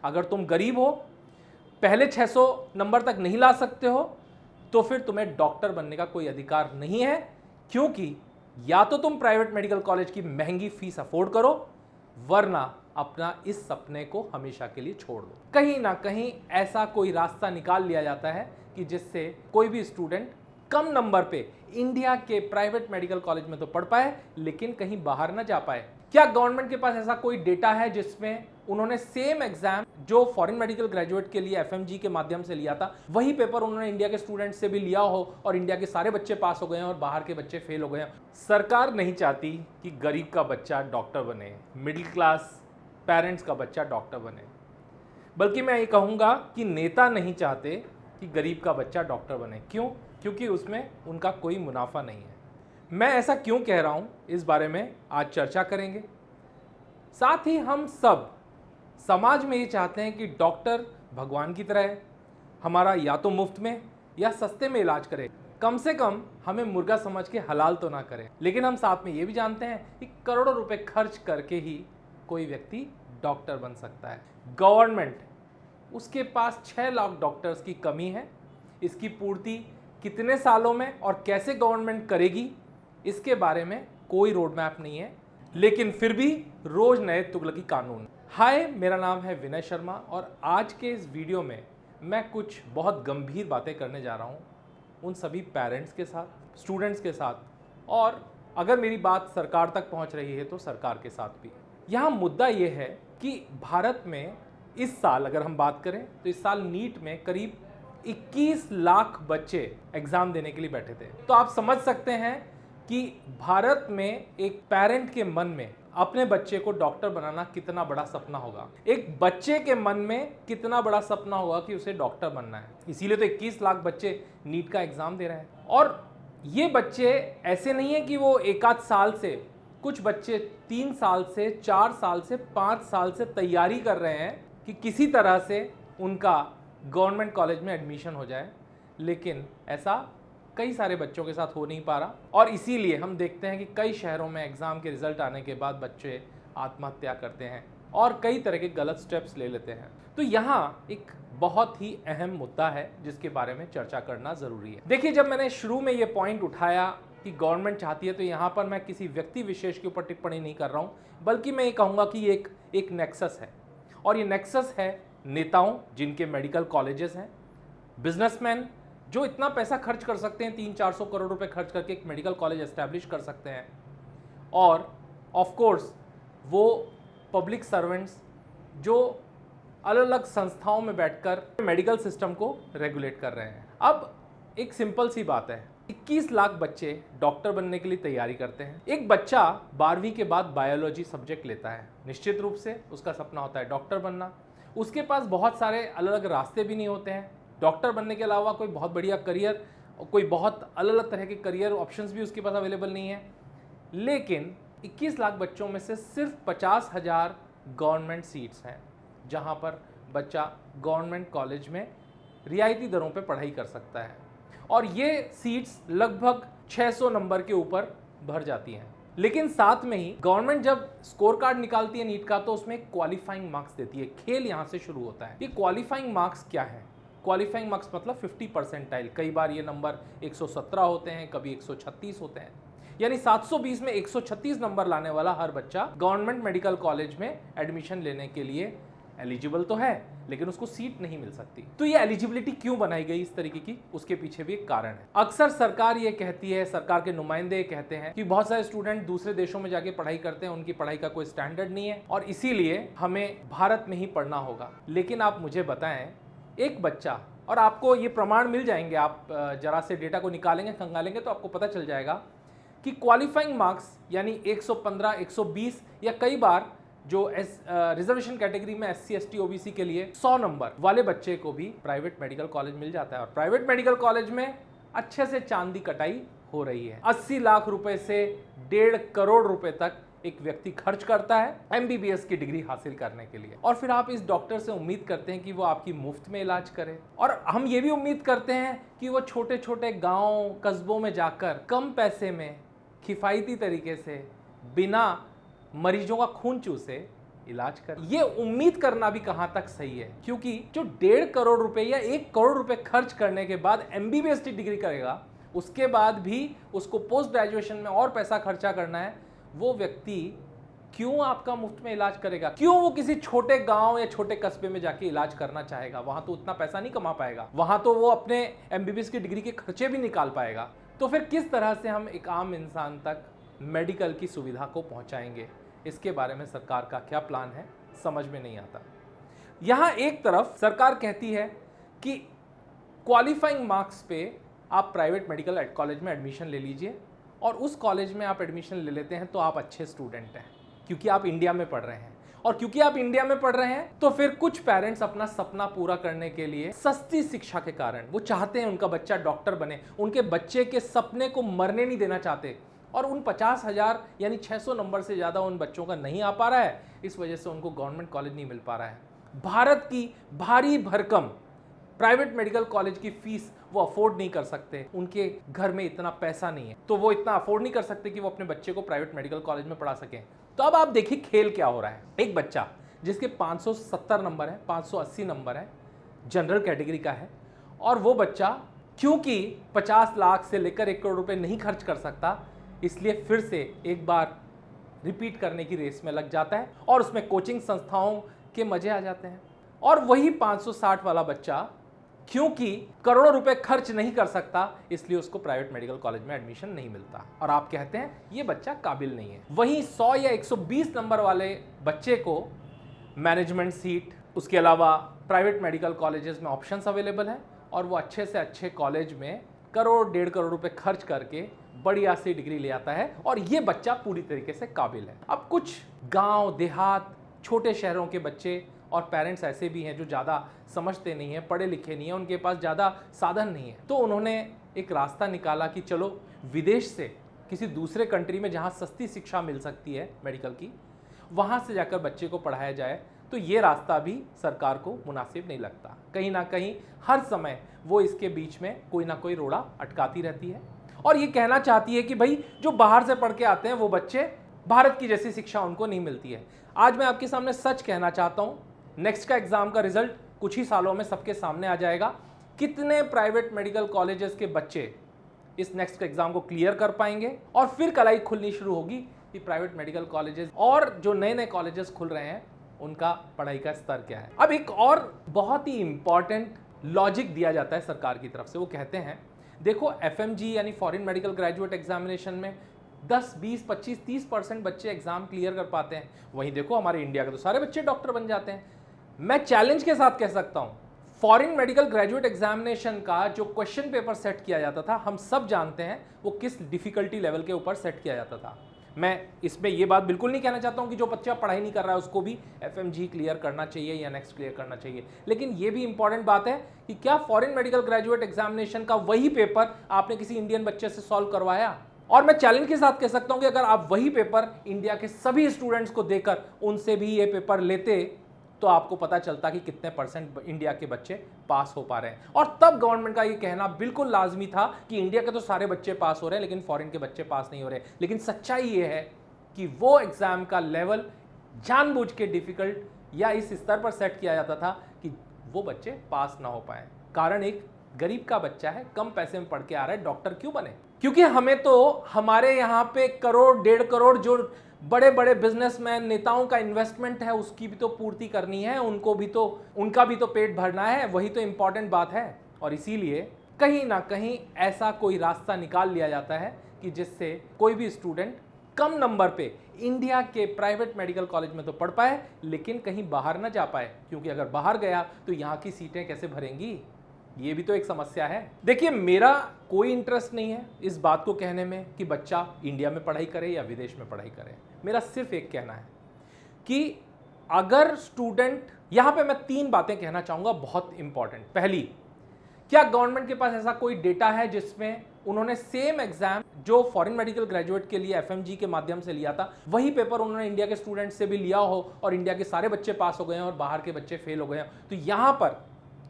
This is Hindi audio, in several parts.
अगर तुम गरीब हो, पहले 600 नंबर तक नहीं ला सकते हो, तो फिर तुम्हें डॉक्टर बनने का कोई अधिकार नहीं है, क्योंकि या तो तुम प्राइवेट मेडिकल कॉलेज की महंगी फीस अफोर्ड करो, वरना अपना इस सपने को हमेशा के लिए छोड़ दो। कहीं ना कहीं ऐसा कोई रास्ता निकाल लिया जाता है कि जिससे कोई भी स्टूडेंट कम नंबर पे इंडिया के प्राइवेट मेडिकल कॉलेज में तो पढ़ पाए, लेकिन कहीं बाहर ना जा पाए। क्या गवर्नमेंट के पास ऐसा कोई डेटा है जिसमें उन्होंने सेम एग्जाम जो फॉरेन मेडिकल ग्रेजुएट के लिए एफएमजी के माध्यम से लिया था, वही पेपर उन्होंने इंडिया के स्टूडेंट से भी लिया हो और इंडिया के सारे बच्चे पास हो गए हैं और बाहर के बच्चे फेल हो गए हैं? सरकार नहीं चाहती कि गरीब का बच्चा डॉक्टर बने, मिडिल क्लास पेरेंट्स का बच्चा डॉक्टर बने, बल्कि मैं ये कहूँगा कि नेता नहीं चाहते कि गरीब का बच्चा डॉक्टर बने। क्यों? क्योंकि उसमें उनका कोई मुनाफा नहीं है। मैं ऐसा क्यों कह रहा हूँ, इस बारे में आज चर्चा करेंगे। साथ ही हम सब समाज में ये चाहते हैं कि डॉक्टर भगवान की तरह है, हमारा या तो मुफ्त में या सस्ते में इलाज करे, कम से कम हमें मुर्गा समझ के हलाल तो ना करे। लेकिन हम साथ में ये भी जानते हैं कि करोड़ों रुपए खर्च करके ही कोई व्यक्ति डॉक्टर बन सकता है। गवर्नमेंट, उसके पास 6 लाख डॉक्टर्स की कमी है। इसकी पूर्ति कितने सालों में और कैसे गवर्नमेंट करेगी, इसके बारे में कोई रोड मैप नहीं है, लेकिन फिर भी रोज नए तुगलकी कानून। हाय, मेरा नाम है विनय शर्मा और आज के इस वीडियो में मैं कुछ बहुत गंभीर बातें करने जा रहा हूँ उन सभी पेरेंट्स के साथ, स्टूडेंट्स के साथ, और अगर मेरी बात सरकार तक पहुँच रही है तो सरकार के साथ भी। यहाँ मुद्दा ये है कि भारत में इस साल अगर हम बात करें तो इस साल नीट में करीब 21 लाख बच्चे एग्जाम देने के लिए बैठे थे। तो आप समझ सकते हैं कि भारत में एक पेरेंट के मन में अपने बच्चे को डॉक्टर बनाना कितना बड़ा सपना होगा। एक बच्चे के मन में कितना बड़ा सपना होगा कि उसे डॉक्टर बनना है। इसीलिए तो 21 लाख बच्चे नीट का एग्जाम दे रहे हैं। और ये बच्चे ऐसे नहीं है कि वो एक आध साल से, कुछ बच्चे 3 साल से, 4 साल से, 5 साल से तैयारी कर रहे हैं कि किसी तरह से उनका गवर्नमेंट कॉलेज में एडमिशन हो जाए, लेकिन ऐसा कई सारे बच्चों के साथ हो नहीं पा रहा। और इसीलिए हम देखते हैं कि कई शहरों में एग्ज़ाम के रिजल्ट आने के बाद बच्चे आत्महत्या करते हैं और कई तरह के गलत स्टेप्स ले लेते हैं। तो यहाँ एक बहुत ही अहम मुद्दा है जिसके बारे में चर्चा करना ज़रूरी है। देखिए, जब मैंने शुरू में ये पॉइंट उठाया कि गवर्नमेंट चाहती है, तो यहाँ पर मैं किसी व्यक्ति विशेष के ऊपर टिप्पणी नहीं कर रहा हूँ, बल्कि मैं ये कहूँगा कि एक नेक्सस है। और ये नेक्सस है नेताओं जिनके मेडिकल कॉलेजेस हैं, बिजनेसमैन जो इतना पैसा खर्च कर सकते हैं, 300-400 करोड़ रुपए खर्च करके एक मेडिकल कॉलेज एस्टैब्लिश कर सकते हैं, और ऑफ कोर्स वो पब्लिक सर्वेंट्स जो अलग अलग संस्थाओं में बैठकर मेडिकल सिस्टम को रेगुलेट कर रहे हैं। अब एक सिंपल सी बात है, 21 लाख बच्चे डॉक्टर बनने के लिए तैयारी करते हैं। एक बच्चा 12वीं के बाद बायोलॉजी सब्जेक्ट लेता है, निश्चित रूप से उसका सपना होता है डॉक्टर बनना। उसके पास बहुत सारे अलग अलग रास्ते भी नहीं होते हैं। डॉक्टर बनने के अलावा कोई बहुत बढ़िया करियर, कोई बहुत अलग अलग तरह के करियर ऑप्शंस भी उसके पास अवेलेबल नहीं है। लेकिन 21 लाख बच्चों में से सिर्फ 50,000 गवर्नमेंट सीट्स हैं जहां पर बच्चा गवर्नमेंट कॉलेज में रियायती दरों पे पढ़ाई कर सकता है, और ये सीट्स लगभग 600 नंबर के ऊपर भर जाती हैं। लेकिन साथ में ही गवर्नमेंट जब स्कोर कार्ड निकालती है नीट का, तो उसमें क्वालिफाइंग मार्क्स देती है। खेल यहाँ से शुरू होता है। ये क्वालिफाइंग मार्क्स क्या है? क्वालिफाइंग मार्क्स मतलब 50 परसेंटाइल। कई बार ये नंबर 117 होते हैं, कभी 136 होते हैं। यानी 720 में 136 नंबर लाने वाला हर बच्चा गवर्नमेंट मेडिकल कॉलेज में एडमिशन लेने के लिए एलिजिबल तो है, लेकिन उसको सीट नहीं मिल सकती। तो ये एलिजिबिलिटी क्यों बनाई गई इस तरीके की, उसके पीछे भी एक कारण है। अक्सर सरकार ये कहती है, सरकार के नुमाइंदे कहते हैं कि बहुत सारे स्टूडेंट दूसरे देशों में जाके पढ़ाई करते हैं, उनकी पढ़ाई का कोई स्टैंडर्ड नहीं है और इसीलिए हमें भारत में ही पढ़ना होगा। लेकिन आप मुझे बताएं, एक बच्चा, और आपको ये प्रमाण मिल जाएंगे, आप जरा से डेटा को निकालेंगे, खंगालेंगे तो आपको पता चल जाएगा कि क्वालिफाइंग मार्क्स यानी 115, 120 या कई बार जो रिजर्वेशन कैटेगरी में SC, ST, OBC के लिए 100 नंबर वाले बच्चे को भी प्राइवेट मेडिकल कॉलेज मिल जाता है। और प्राइवेट मेडिकल कॉलेज में अच्छे से चांदी कटाई हो रही है। 80 लाख रुपए से 1.5 करोड़ रुपए तक एक व्यक्ति खर्च करता है MBBS की डिग्री हासिल करने के लिए, और फिर आप इस डॉक्टर से उम्मीद करते हैं कि वो आपकी मुफ्त में इलाज करे। और हम ये भी उम्मीद करते हैं कि वो छोटे छोटे गाँव कस्बों में जाकर कम पैसे में किफ़ायती तरीके से बिना मरीजों का खून चूसे इलाज कर। ये उम्मीद करना भी कहां तक सही है, क्योंकि जो 1.5 करोड़ रुपए या 1 करोड़ रुपए खर्च करने के बाद MBBS डिग्री करेगा, उसके बाद भी उसको पोस्ट ग्रेजुएशन में और पैसा खर्चा करना है, वो व्यक्ति क्यों आपका मुफ्त में इलाज करेगा? क्यों वो किसी छोटे गांव या छोटे कस्बे में जाके इलाज करना चाहेगा? वहां तो उतना पैसा नहीं कमा पाएगा, वहां तो वो अपने MBBS की डिग्री के खर्चे भी निकाल पाएगा। तो फिर किस तरह से हम एक आम इंसान तक मेडिकल की सुविधा को पहुंचाएंगे? इसके बारे में सरकार का क्या प्लान है, समझ में नहीं आता। यहां एक तरफ सरकार कहती है कि क्वालिफाइंग मार्क्स पे आप प्राइवेट मेडिकल कॉलेज में एडमिशन ले लीजिए, और उस कॉलेज में आप एडमिशन ले लेते हैं तो आप अच्छे स्टूडेंट हैं, क्योंकि आप इंडिया में पढ़ रहे हैं। और क्योंकि आप इंडिया में पढ़ रहे हैं तो फिर कुछ पेरेंट्स अपना सपना पूरा करने के लिए सस्ती शिक्षा के कारण वो चाहते हैं उनका बच्चा डॉक्टर बने, उनके बच्चे के सपने को मरने नहीं देना चाहते, और उन 50,000 यानी 600 नंबर से ज़्यादा उन बच्चों का नहीं आ पा रहा है, इस वजह से उनको गवर्नमेंट कॉलेज नहीं मिल पा रहा है। भारत की भारी भरकम प्राइवेट मेडिकल कॉलेज की फीस वो अफोर्ड नहीं कर सकते, उनके घर में इतना पैसा नहीं है, तो वो इतना अफोर्ड नहीं कर सकते कि वो अपने बच्चे को प्राइवेट मेडिकल कॉलेज में पढ़ा सकें। तो अब आप देखिए खेल क्या हो रहा है। एक बच्चा जिसके 570 नंबर है, 580 नंबर है, जनरल कैटेगरी का है, और वो बच्चा क्योंकि 50 लाख से लेकर 1 करोड़ रुपए नहीं खर्च कर सकता, इसलिए फिर से एक बार रिपीट करने की रेस में लग जाता है और उसमें कोचिंग संस्थाओं के मजे आ जाते हैं। और वही 560 वाला बच्चा क्योंकि करोड़ों रुपए खर्च नहीं कर सकता, इसलिए उसको प्राइवेट मेडिकल कॉलेज में एडमिशन नहीं मिलता, और आप कहते हैं ये बच्चा काबिल नहीं है। वहीं 100 या 120 नंबर वाले बच्चे को मैनेजमेंट सीट, उसके अलावा प्राइवेट मेडिकल कॉलेजेस में ऑप्शंस अवेलेबल हैं, और वो अच्छे से अच्छे कॉलेज में करोड़ 1.5 करोड़ रुपए खर्च करके बढ़िया सी डिग्री ले आता है, और ये बच्चा पूरी तरीके से काबिल है। अब कुछ गांव देहात छोटे शहरों के बच्चे और पेरेंट्स ऐसे भी हैं जो ज़्यादा समझते नहीं हैं, पढ़े लिखे नहीं हैं, उनके पास ज़्यादा साधन नहीं है, तो उन्होंने एक रास्ता निकाला कि चलो विदेश से किसी दूसरे कंट्री में जहाँ सस्ती शिक्षा मिल सकती है मेडिकल की, वहाँ से जाकर बच्चे को पढ़ाया जाए। तो ये रास्ता भी सरकार को मुनासिब नहीं लगता। कहीं ना कहीं हर समय वो इसके बीच में कोई ना कोई रोड़ा अटकाती रहती है, और ये कहना चाहती है कि भाई जो बाहर से पढ़ के आते हैं वो बच्चे, भारत की जैसी शिक्षा उनको नहीं मिलती है। आज मैं आपके सामने सच कहना चाहता हूँ, नेक्स्ट का एग्जाम का रिजल्ट कुछ ही सालों में सबके सामने आ जाएगा। कितने प्राइवेट मेडिकल कॉलेजेस के बच्चे इस नेक्स्ट का एग्जाम को क्लियर कर पाएंगे, और फिर कलाई खुलनी शुरू होगी कि प्राइवेट मेडिकल कॉलेजेस और जो नए नए कॉलेजेस खुल रहे हैं उनका पढ़ाई का स्तर क्या है। अब एक और बहुत ही इंपॉर्टेंट लॉजिक दिया जाता है सरकार की तरफ से, वो कहते हैं देखो FMG यानी फॉरेन मेडिकल ग्रेजुएट एग्जामिनेशन में 10, 20, 25, 30% बच्चे एग्जाम क्लियर कर पाते हैं, वहीं देखो हमारे इंडिया के तो सारे बच्चे डॉक्टर बन जाते हैं। मैं चैलेंज के साथ कह सकता हूं, फॉरेन मेडिकल ग्रेजुएट एग्जामिनेशन का जो क्वेश्चन पेपर सेट किया जाता था, हम सब जानते हैं वो किस डिफिकल्टी लेवल के ऊपर सेट किया जाता था। मैं इसमें ये बात बिल्कुल नहीं कहना चाहता हूं कि जो बच्चा पढ़ाई नहीं कर रहा है उसको भी FMG क्लियर करना चाहिए या नेक्स्ट क्लियर करना चाहिए, लेकिन ये भी इंपॉर्टेंट बात है कि क्या फॉरेन मेडिकल ग्रेजुएट एग्जामिनेशन का वही पेपर आपने किसी इंडियन बच्चे से सॉल्व करवाया? और मैं चैलेंज के साथ कह सकता हूं कि अगर आप वही पेपर इंडिया के सभी स्टूडेंट्स को देकर उनसे भी ये पेपर लेते तो आपको पता चलता कि कितने % इंडिया के बच्चे पास हो पा रहे हैं। और तब गवर्नमेंट का ये कहना बिल्कुल लाजमी था कि इंडिया के तो सारे बच्चे पास हो रहे हैं लेकिन फॉरेन के बच्चे पास नहीं हो रहे। लेकिन सच्चाई ये है कि वो एग्जाम का लेवल जानबूझ के डिफिकल्ट या इस स्तर पर सेट किया जाता था कि वो बच्चे पास ना हो पाए। कारण एक गरीब का बच्चा है, कम पैसे में पढ़ के आ रहा है, डॉक्टर क्यों बने? क्योंकि हमें तो हमारे यहाँ पे करोड़ 1.5 करोड़ जो बड़े बड़े बिजनेसमैन नेताओं का इन्वेस्टमेंट है उसकी भी तो पूर्ति करनी है, उनका भी तो पेट भरना है, वही तो इंपॉर्टेंट बात है। और इसीलिए कहीं ना कहीं ऐसा कोई रास्ता निकाल लिया जाता है कि जिससे कोई भी स्टूडेंट कम नंबर पे इंडिया के प्राइवेट मेडिकल कॉलेज में तो पढ़ पाए लेकिन कहीं बाहर ना जा पाए, क्योंकि अगर बाहर गया तो यहाँ की सीटें कैसे भरेंगी, ये भी तो एक समस्या है। देखिए, मेरा कोई इंटरेस्ट नहीं है इस बात को कहने में कि बच्चा इंडिया में पढ़ाई करे या विदेश में पढ़ाई करे। मेरा सिर्फ एक कहना है कि अगर स्टूडेंट, यहां पे मैं 3 बातें कहना चाहूंगा बहुत इंपॉर्टेंट। पहली, क्या गवर्नमेंट के पास ऐसा कोई डेटा है जिसमें उन्होंने सेम एग्जाम जो फॉरेन मेडिकल ग्रेजुएट के लिए FMG के माध्यम से लिया था वही पेपर उन्होंने इंडिया के स्टूडेंट से भी लिया हो और इंडिया के सारे बच्चे पास हो गए हैं और बाहर के बच्चे फेल हो गए हैं? तो यहां पर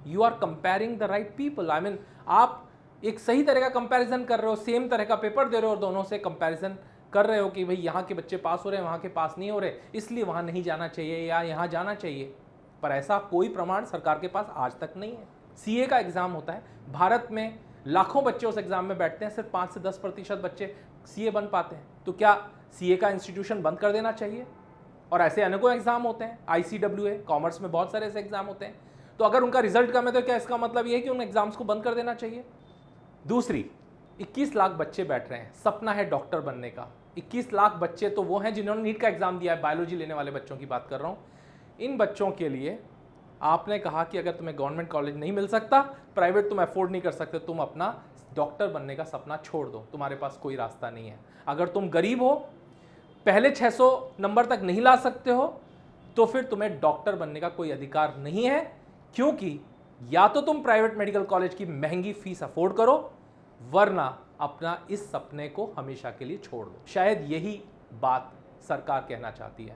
you are comparing the right people. I mean, आप एक सही तरह का कंपैरिजन कर रहे हो, सेम तरह का पेपर दे रहे हो और दोनों से कंपैरिजन कर रहे हो कि भाई यहाँ के बच्चे पास हो रहे हैं, वहाँ के पास नहीं हो रहे, इसलिए वहाँ नहीं जाना चाहिए या यहाँ जाना चाहिए, पर ऐसा कोई प्रमाण सरकार के पास आज तक नहीं है। सीए का एग्ज़ाम होता है, भारत में लाखों बच्चे उस एग्ज़ाम में बैठते हैं, सिर्फ 5 से 10% बच्चे सीए बन पाते हैं। तो क्या सीए का इंस्टीट्यूशन बंद कर देना चाहिए? और ऐसे अनेकों एग्ज़ाम होते हैं, ICWA कॉमर्स में बहुत सारे ऐसे एग्ज़ाम होते हैं। तो अगर उनका रिजल्ट कम है तो क्या इसका मतलब ये है कि उन एग्ज़ाम्स को बंद कर देना चाहिए? दूसरी, 21 लाख बच्चे बैठ रहे हैं, सपना है डॉक्टर बनने का। 21 लाख बच्चे तो वो हैं जिन्होंने नीट का एग्ज़ाम दिया है, बायोलॉजी लेने वाले बच्चों की बात कर रहा हूँ। इन बच्चों के लिए आपने कहा कि अगर तुम्हें गवर्नमेंट कॉलेज नहीं मिल सकता, प्राइवेट तुम अफोर्ड नहीं कर सकते, तुम अपना डॉक्टर बनने का सपना छोड़ दो, तुम्हारे पास कोई रास्ता नहीं है। अगर तुम गरीब हो, पहले 600 नंबर तक नहीं ला सकते हो, तो फिर तुम्हें डॉक्टर बनने का कोई अधिकार नहीं है, क्योंकि या तो तुम प्राइवेट मेडिकल कॉलेज की महंगी फीस अफोर्ड करो, वरना अपना इस सपने को हमेशा के लिए छोड़ दो। शायद यही बात सरकार कहना चाहती है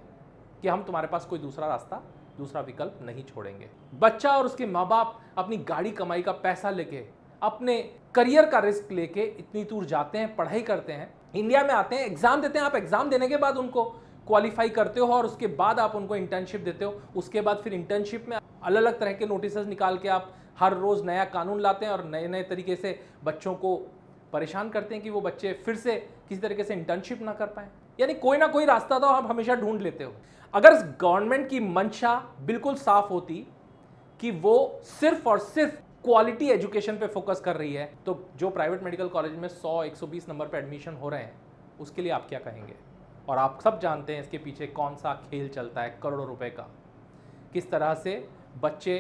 कि हम तुम्हारे पास कोई दूसरा रास्ता, दूसरा विकल्प नहीं छोड़ेंगे। बच्चा और उसके माँ बाप अपनी गाड़ी कमाई का पैसा लेके, अपने करियर का रिस्क लेके इतनी दूर जाते हैं, पढ़ाई करते हैं, इंडिया में आते हैं, एग्जाम देते हैं। आप एग्जाम देने के बाद उनको क्वालिफाई करते हो और उसके बाद आप उनको इंटर्नशिप देते हो। उसके बाद फिर इंटर्नशिप में अलग अलग तरह के नोटिस निकाल के आप हर रोज नया कानून लाते हैं और नए नए तरीके से बच्चों को परेशान करते हैं कि वो बच्चे फिर से किसी तरीके से इंटर्नशिप ना कर पाए। यानी कोई ना कोई रास्ता तो आप हमेशा ढूंढ लेते हो। अगर गवर्नमेंट की मंशा बिल्कुल साफ होती कि वो सिर्फ और सिर्फ क्वालिटी एजुकेशन पे फोकस कर रही है, तो जो प्राइवेट मेडिकल कॉलेज में 100-120 नंबर पे एडमिशन हो रहे हैं, उसके लिए आप क्या कहेंगे? और आप सब जानते हैं इसके पीछे कौन सा खेल चलता है, करोड़ों रुपए का। किस तरह से बच्चे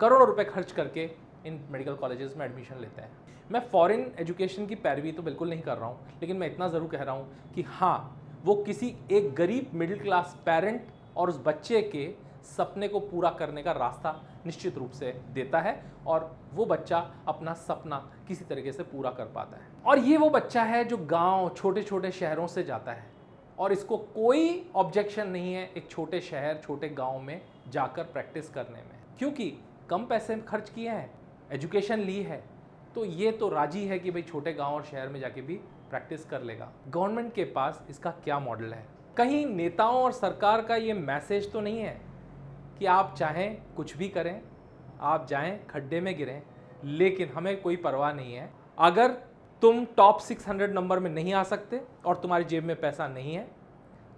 करोड़ों रुपए खर्च करके इन मेडिकल कॉलेजेस में एडमिशन लेते हैं। मैं फॉरेन एजुकेशन की पैरवी तो बिल्कुल नहीं कर रहा हूँ, लेकिन मैं इतना ज़रूर कह रहा हूँ कि हाँ, वो किसी एक गरीब मिडिल क्लास पेरेंट और उस बच्चे के सपने को पूरा करने का रास्ता निश्चित रूप से देता है, और वो बच्चा अपना सपना किसी तरीके से पूरा कर पाता है। और ये वो बच्चा है जो गांव, छोटे छोटे शहरों से जाता है और इसको कोई ऑब्जेक्शन नहीं है एक छोटे शहर, छोटे गांव में जाकर प्रैक्टिस करने में, क्योंकि कम पैसे खर्च किए हैं, एजुकेशन ली है, तो ये तो राजी है कि भाई छोटे गांव और शहर में जाके भी प्रैक्टिस कर लेगा। गवर्नमेंट के पास इसका क्या मॉडल है? कहीं नेताओं और सरकार का ये मैसेज तो नहीं है कि आप चाहें कुछ भी करें, आप जाएं खड्डे में गिरें, लेकिन हमें कोई परवाह नहीं है। अगर तुम टॉप 600 नंबर में नहीं आ सकते और तुम्हारी जेब में पैसा नहीं है,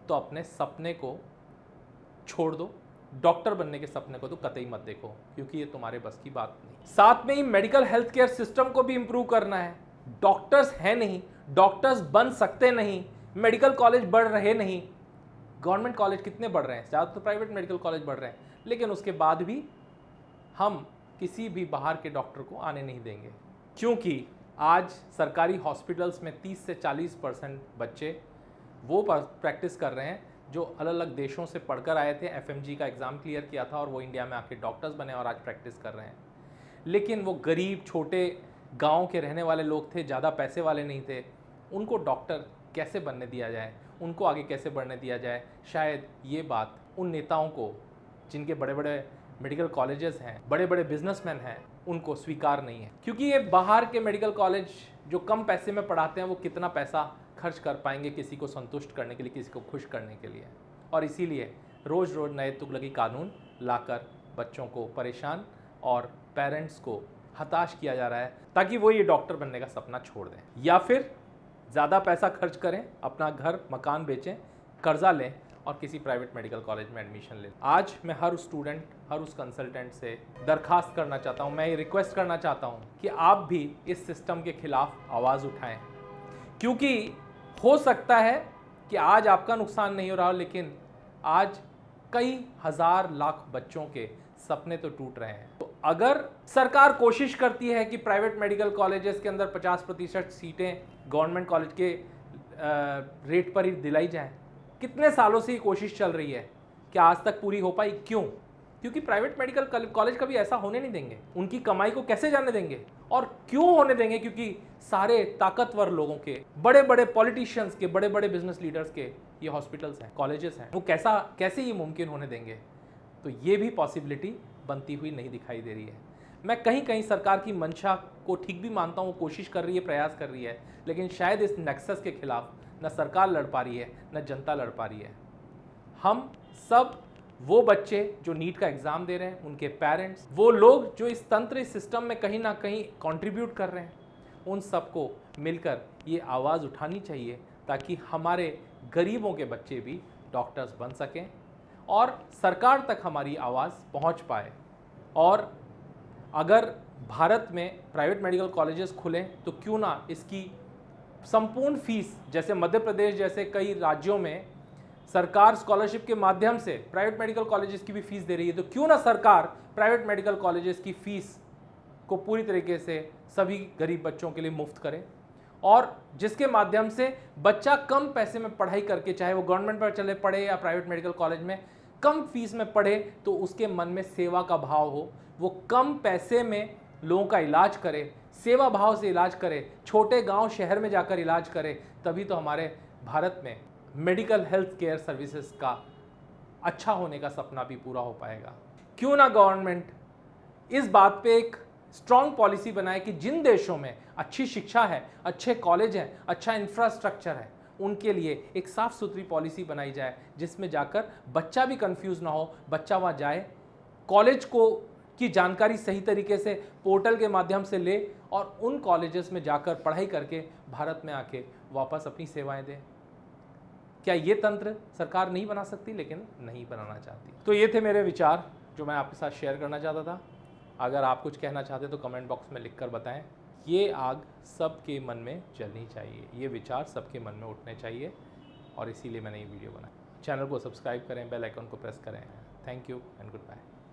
तो अपने सपने को छोड़ दो। डॉक्टर बनने के सपने को तो कतई मत देखो, क्योंकि ये तुम्हारे बस की बात नहीं। साथ में ही मेडिकल हेल्थ केयर सिस्टम को भी इंप्रूव करना है। डॉक्टर्स हैं नहीं, डॉक्टर्स बन सकते नहीं, मेडिकल कॉलेज बढ़ रहे नहीं। गवर्नमेंट कॉलेज कितने बढ़ रहे हैं? ज़्यादातर प्राइवेट मेडिकल कॉलेज बढ़ रहे हैं, लेकिन उसके बाद भी हम किसी भी बाहर के डॉक्टर को आने नहीं देंगे, क्योंकि आज सरकारी हॉस्पिटल्स में 30 से 40% बच्चे वो प्रैक्टिस कर रहे हैं जो अलग अलग देशों से पढ़कर आए थे, FMG का एग्ज़ाम क्लियर किया था और वो इंडिया में आके डॉक्टर्स बने और आज प्रैक्टिस कर रहे हैं। लेकिन वो गरीब छोटे गांव के रहने वाले लोग थे, ज़्यादा पैसे वाले नहीं थे। उनको डॉक्टर कैसे बनने दिया जाए, उनको आगे कैसे बढ़ने दिया जाए, शायद ये बात उन नेताओं को, जिनके बड़े बड़े मेडिकल कॉलेजेस हैं, बड़े बड़े बिजनेसमैन हैं, उनको स्वीकार नहीं है। क्योंकि ये बाहर के मेडिकल कॉलेज जो कम पैसे में पढ़ाते हैं, वो कितना पैसा खर्च कर पाएंगे किसी को संतुष्ट करने के लिए, किसी को खुश करने के लिए। और इसीलिए रोज़ रोज़ नए तुगलकी कानून लाकर बच्चों को परेशान और पेरेंट्स को हताश किया जा रहा है, ताकि वो ये डॉक्टर बनने का सपना छोड़ दें, या फिर ज़्यादा पैसा खर्च करें, अपना घर मकान बेचें, कर्जा लें और किसी प्राइवेट मेडिकल कॉलेज में एडमिशन लें। आज मैं हर उस स्टूडेंट, हर उस कंसल्टेंट से दरखास्त करना चाहता हूँ, मैं ये रिक्वेस्ट करना चाहता हूँ कि आप भी इस सिस्टम के खिलाफ आवाज़ उठाएं, क्योंकि हो सकता है कि आज आपका नुकसान नहीं हो रहा हो, लेकिन आज कई हजार लाख बच्चों के सपने तो टूट रहे हैं। तो अगर सरकार कोशिश करती है कि प्राइवेट मेडिकल कॉलेजेस के अंदर 50% सीटें गवर्नमेंट कॉलेज के रेट पर ही दिलाई जाएं, कितने सालों से ये कोशिश चल रही है, क्या आज तक पूरी हो पाई? क्यों? क्योंकि प्राइवेट मेडिकल कॉलेज कभी ऐसा होने नहीं देंगे। उनकी कमाई को कैसे जाने देंगे? और क्यों होने देंगे? क्योंकि सारे ताकतवर लोगों के, बड़े बड़े पॉलिटिशियंस के, बड़े बड़े बिजनेस लीडर्स के ये हॉस्पिटल्स हैं, कॉलेजेस हैं। वो कैसे ये मुमकिन होने देंगे? तो ये भी पॉसिबिलिटी बनती हुई नहीं दिखाई दे रही है। मैं कहीं कहीं सरकार की मंशा को ठीक भी मानता हूँ, कोशिश कर रही है, प्रयास कर रही है, लेकिन शायद इस नेक्सस के खिलाफ न सरकार लड़ पा रही है, न जनता लड़ पा रही है। हम सब वो बच्चे जो नीट का एग्ज़ाम दे रहे हैं, उनके पेरेंट्स, वो लोग जो इस तंत्र, इस सिस्टम में कहीं ना कहीं कंट्रीब्यूट कर रहे हैं, उन सबको मिलकर ये आवाज़ उठानी चाहिए ताकि हमारे गरीबों के बच्चे भी डॉक्टर्स बन सकें और सरकार तक हमारी आवाज़ पहुंच पाए। और अगर भारत में प्राइवेट मेडिकल कॉलेजेस खुलें तो क्यों ना इसकी संपूर्ण फीस, जैसे मध्य प्रदेश जैसे कई राज्यों में सरकार स्कॉलरशिप के माध्यम से प्राइवेट मेडिकल कॉलेजेस की भी फीस दे रही है, तो क्यों ना सरकार प्राइवेट मेडिकल कॉलेजेस की फीस को पूरी तरीके से सभी गरीब बच्चों के लिए मुफ्त करे और जिसके माध्यम से बच्चा कम पैसे में पढ़ाई करके, चाहे वो गवर्नमेंट पर चले पढ़े या प्राइवेट मेडिकल कॉलेज में, कम फीस में पढ़े तो उसके मन में सेवा का भाव हो, वो कम पैसे में लोगों का इलाज करे, सेवा भाव से इलाज करे, छोटे गांव शहर में जाकर इलाज करे। तभी तो हमारे भारत में मेडिकल हेल्थ केयर सर्विसेज का अच्छा होने का सपना भी पूरा हो पाएगा। क्यों ना गवर्नमेंट इस बात पे एक स्ट्रॉन्ग पॉलिसी बनाए कि जिन देशों में अच्छी शिक्षा है, अच्छे कॉलेज हैं, अच्छा इंफ्रास्ट्रक्चर है, उनके लिए एक साफ सुथरी पॉलिसी बनाई जाए जिसमें जाकर बच्चा भी कंफ्यूज ना हो, बच्चा वहाँ जाए, कॉलेज को की जानकारी सही तरीके से पोर्टल के माध्यम से ले और उन कॉलेजेस में जाकर पढ़ाई करके भारत में आके वापस अपनी सेवाएं दे। क्या ये तंत्र सरकार नहीं बना सकती? लेकिन नहीं बनाना चाहती। तो ये थे मेरे विचार जो मैं आपके साथ शेयर करना चाहता था। अगर आप कुछ कहना चाहते तो कमेंट बॉक्स में लिखकर बताएं। ये आग सबके मन में जलनी चाहिए, ये विचार सबके मन में उठने चाहिए और इसीलिए मैंने ये वीडियो बनाई। चैनल को सब्सक्राइब करें, बेल आइकन को प्रेस करें। Thank you and good bye.